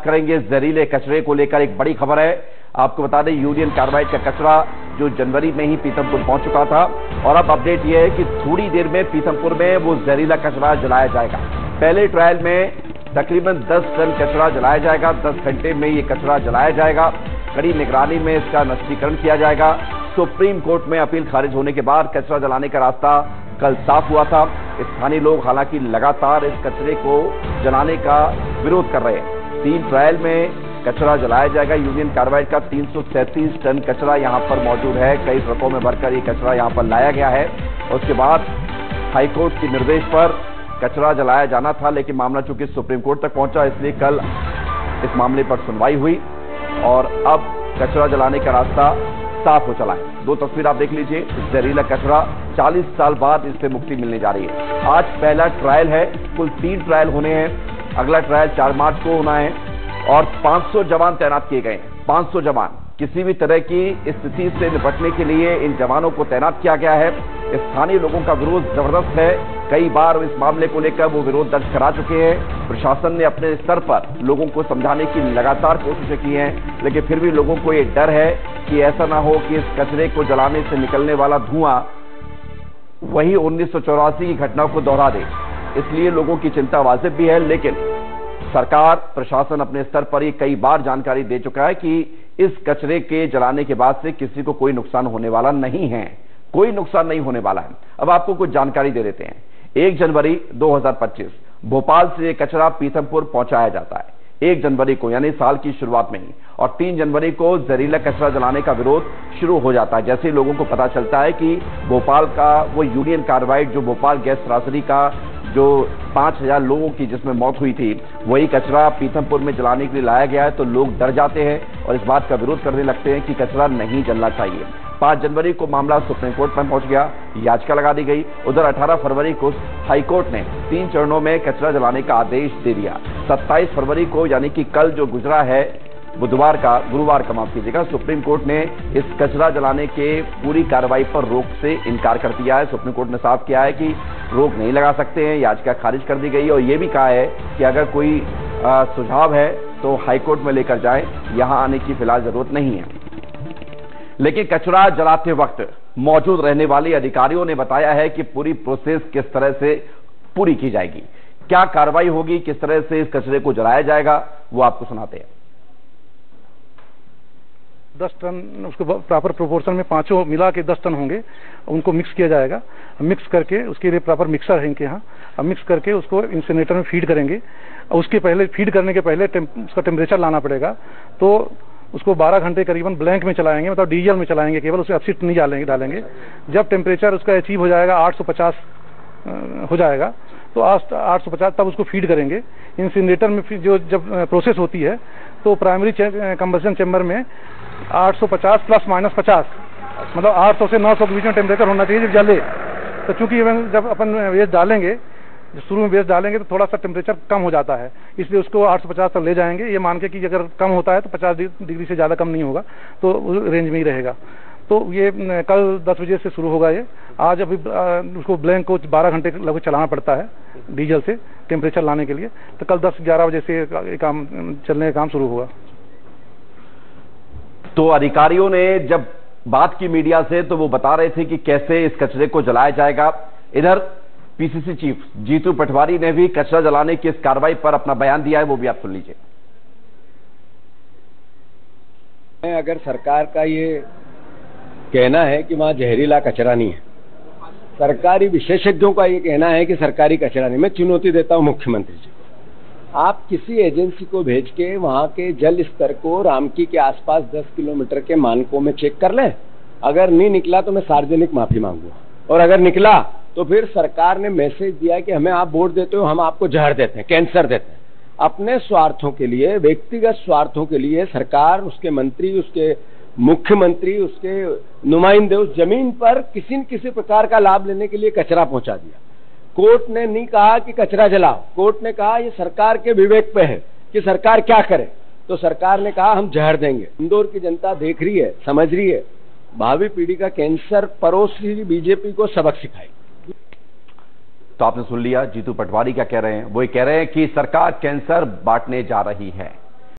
बात करेंगे जहरीले कचरे को लेकर। एक बड़ी खबर है, आपको बता दें यूनियन कार्बाइड का कचरा जो जनवरी में ही पीथमपुर पहुंच चुका था और अब अपडेट यह है कि थोड़ी देर में पीथमपुर में वो जहरीला कचरा जलाया जाएगा। पहले ट्रायल में तकरीबन 10 टन कचरा जलाया जाएगा, 10 घंटे में ये कचरा जलाया जाएगा। कड़ी निगरानी में इसका नष्टीकरण किया जाएगा। सुप्रीम कोर्ट में अपील खारिज होने के बाद कचरा जलाने का रास्ता कल साफ हुआ था। स्थानीय लोग हालांकि लगातार इस कचरे को जलाने का विरोध कर रहे हैं। 3 ट्रायल में कचरा जलाया जाएगा। यूनियन कार्बाइड का 337 टन कचरा यहां पर मौजूद है। कई ट्रकों में भरकर ये कचरा यहां पर लाया गया है। उसके बाद हाईकोर्ट के निर्देश पर कचरा जलाया जाना था, लेकिन मामला चूंकि सुप्रीम कोर्ट तक पहुंचा, इसलिए कल इस मामले पर सुनवाई हुई और अब कचरा जलाने का रास्ता साफ हो चला है। 2 तस्वीर आप देख लीजिए। जहरीला कचरा 40 साल बाद इससे मुक्ति मिलने जा रही है। आज पहला ट्रायल है, कुल 3 ट्रायल होने हैं। अगला ट्रायल 4 मार्च को होना है और 500 जवान तैनात किए गए हैं। 500 जवान, किसी भी तरह की स्थिति से निपटने के लिए इन जवानों को तैनात किया गया है। स्थानीय लोगों का विरोध जबरदस्त है। कई बार इस मामले को लेकर वो विरोध दर्ज करा चुके हैं। प्रशासन ने अपने स्तर पर लोगों को समझाने की लगातार कोशिशें की हैं, लेकिन फिर भी लोगों को ये डर है कि ऐसा ना हो कि इस कचरे को जलाने से निकलने वाला धुआं वही 1984 की घटना को दोहरा दे। इसलिए लोगों की चिंता वाजिब भी है, लेकिन सरकार प्रशासन अपने स्तर पर ही कई बार जानकारी दे चुका है कि इस कचरे के जलाने के बाद से किसी को कोई नुकसान होने वाला नहीं है। कोई नुकसान नहीं होने वाला है। अब आपको कुछ जानकारी दे देते हैं। 1 जनवरी 2025 भोपाल से कचरा पीथमपुर पहुंचाया जाता है 1 जनवरी को, यानी साल की शुरुआत में ही, और 3 जनवरी को जहरीला कचरा जलाने का विरोध शुरू हो जाता है। जैसे लोगों को पता चलता है कि भोपाल का वो यूनियन कार्बाइड जो भोपाल गैस त्रासदी का जो 5000 लोगों की जिसमें मौत हुई थी, वही कचरा पीथमपुर में जलाने के लिए लाया गया है, तो लोग डर जाते हैं और इस बात का विरोध करने लगते हैं कि कचरा नहीं जलना चाहिए। 5 जनवरी को मामला सुप्रीम कोर्ट में पहुंच गया, याचिका लगा दी गई। उधर 18 फरवरी को हाईकोर्ट ने 3 चरणों में कचरा जलाने का आदेश दे दिया। 27 फरवरी को, यानी कि कल जो गुजरा है गुरुवार का माफ कीजिएगा, सुप्रीम कोर्ट ने इस कचरा जलाने के पूरी कार्रवाई पर रोक से इनकार कर दिया है। सुप्रीम कोर्ट ने साफ किया है कि रोक नहीं लगा सकते हैं। याचिका खारिज कर दी गई और यह भी कहा है कि अगर कोई सुझाव है तो हाईकोर्ट में लेकर जाएं, यहां आने की फिलहाल जरूरत नहीं है। लेकिन कचरा जलाते वक्त मौजूद रहने वाले अधिकारियों ने बताया है कि पूरी प्रोसेस किस तरह से पूरी की जाएगी, क्या कार्रवाई होगी, किस तरह से इस कचरे को जलाया जाएगा, वो आपको सुनाते हैं। 10 टन उसको प्रॉपर प्रोपोर्शन में पांचों मिला के 10 टन होंगे, उनको मिक्स किया जाएगा। मिक्स करके उसके लिए प्रॉपर मिक्सर है इनके यहाँ। अब मिक्स करके उसको इंसिनेटर में फीड करेंगे। उसके पहले फीड करने के पहले उसका टेम्परेचर लाना पड़ेगा। तो उसको 12 घंटे करीबन ब्लैंक में चलाएंगे, मतलब डीजल में चलाएंगे केवल, उसमें अपशिट नहीं डालेंगे। जब टेम्परेचर उसका अचीव हो जाएगा 850 हो जाएगा, तो 850 तब उसको फीड करेंगे। इंसिनेटर में जो जब प्रोसेस होती है तो प्राइमरी कंबशन चैम्बर में 850 प्लस माइनस 50, मतलब 800 से 900 के बीच में टेम्परेचर होना चाहिए जब जले। तो चूंकि जब अपन वेस्ट डालेंगे, शुरू में वेस्ट डालेंगे तो थोड़ा सा टेम्परेचर कम हो जाता है, इसलिए उसको 850 तक ले जाएंगे। ये मान के कि अगर कम होता है तो 50 डिग्री से ज़्यादा कम नहीं होगा, तो उस रेंज में ही रहेगा। तो ये कल 10 बजे से शुरू होगा। ये आज अभी उसको ब्लैंक को 12 घंटे लगभग चलाना पड़ता है डीजल से टेम्परेचर लाने के लिए। तो कल 10-11 बजे से काम चलने का काम शुरू होगा। तो अधिकारियों ने जब बात की मीडिया से तो वो बता रहे थे कि कैसे इस कचरे को जलाया जाएगा। इधर पीसीसी चीफ जीतू पटवारी ने भी कचरा जलाने की इस कार्रवाई पर अपना बयान दिया है, वो भी आप सुन लीजिए। अगर सरकार का ये कहना है कि वहां जहरीला कचरा नहीं है, सरकारी विशेषज्ञों का ये कहना है कि सरकारी कचरा नहीं, मैं चुनौती देता हूं मुख्यमंत्री जी, आप किसी एजेंसी को भेज के वहां के जल स्तर को रामकी के आसपास 10 किलोमीटर के मानकों में चेक कर लें। अगर नहीं निकला तो मैं सार्वजनिक माफी मांगूंगा, और अगर निकला तो फिर सरकार ने मैसेज दिया कि हमें आप वोट देते हो, हम आपको जहर देते हैं, कैंसर देते हैं। अपने स्वार्थों के लिए, व्यक्तिगत स्वार्थों के लिए सरकार, उसके मंत्री, उसके मुख्यमंत्री, उसके नुमाइंदे उस जमीन पर किसी न किसी प्रकार का लाभ लेने के लिए कचरा पहुंचा दिया। कोर्ट ने नहीं कहा कि कचरा जलाओ, कोर्ट ने कहा ये सरकार के विवेक पे है कि सरकार क्या करे। तो सरकार ने कहा हम जहर देंगे। इंदौर की जनता देख रही है, समझ रही है, भावी पीढ़ी का कैंसर परोस रही बीजेपी को सबक सिखाएगी। तो आपने सुन लिया जीतू पटवारी क्या कह रहे हैं। वो कह रहे हैं कि सरकार कैंसर बांटने जा रही है।